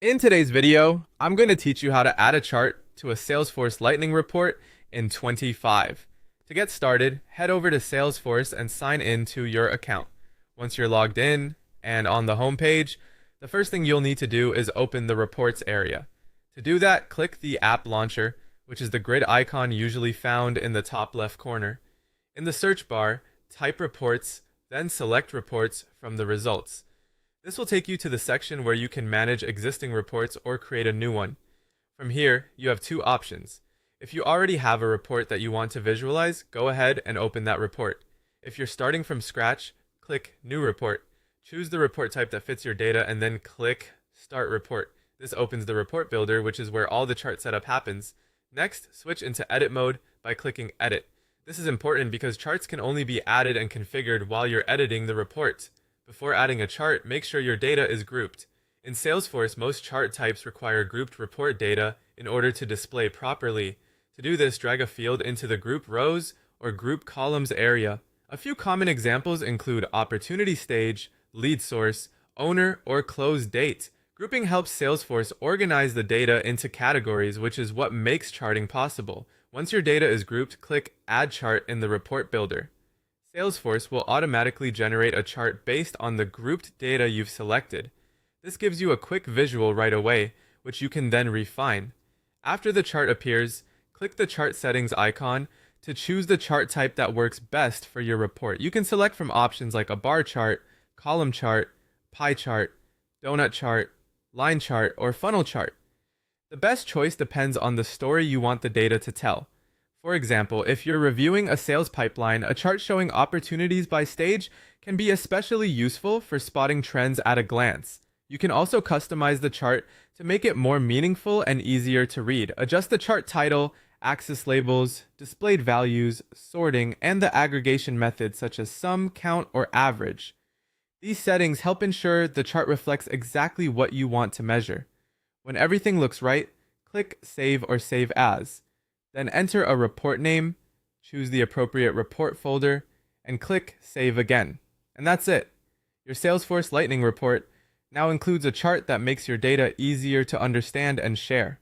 In today's video, I'm going to teach you how to add a chart to a Salesforce Lightning report in 25. To get started, head over to Salesforce and sign in to your account. Once you're logged in and on the home page, the first thing you'll need to do is open the reports area. To do that, click the app launcher, which is the grid icon usually found in the top left corner. In the search bar, type reports, then select reports from the results. This will take you to the section where you can manage existing reports or create a new one. From here, you have two options. If you already have a report that you want to visualize, go ahead and open that report. If you're starting from scratch, click New Report. Choose the report type that fits your data and then click Start Report. This opens the report builder, which is where all the chart setup happens. Next, switch into edit mode by clicking Edit. This is important because charts can only be added and configured while you're editing the report. Before adding a chart, make sure your data is grouped. In Salesforce, most chart types require grouped report data in order to display properly. To do this, drag a field into the Group Rows or Group Columns area. A few common examples include Opportunity Stage, Lead Source, Owner, or Close Date. Grouping helps Salesforce organize the data into categories, which is what makes charting possible. Once your data is grouped, click Add Chart in the report builder. Salesforce will automatically generate a chart based on the grouped data you've selected. This gives you a quick visual right away, which you can then refine. After the chart appears, click the chart settings icon to choose the chart type that works best for your report. You can select from options like a bar chart, column chart, pie chart, donut chart, line chart, or funnel chart. The best choice depends on the story you want the data to tell. For example, if you're reviewing a sales pipeline, a chart showing opportunities by stage can be especially useful for spotting trends at a glance. You can also customize the chart to make it more meaningful and easier to read. Adjust the chart title, axis labels, displayed values, sorting, and the aggregation methods such as sum, count, or average. These settings help ensure the chart reflects exactly what you want to measure. When everything looks right, click Save or Save As. Then enter a report name, choose the appropriate report folder, and click Save Again. And that's it. Your Salesforce Lightning report now includes a chart that makes your data easier to understand and share.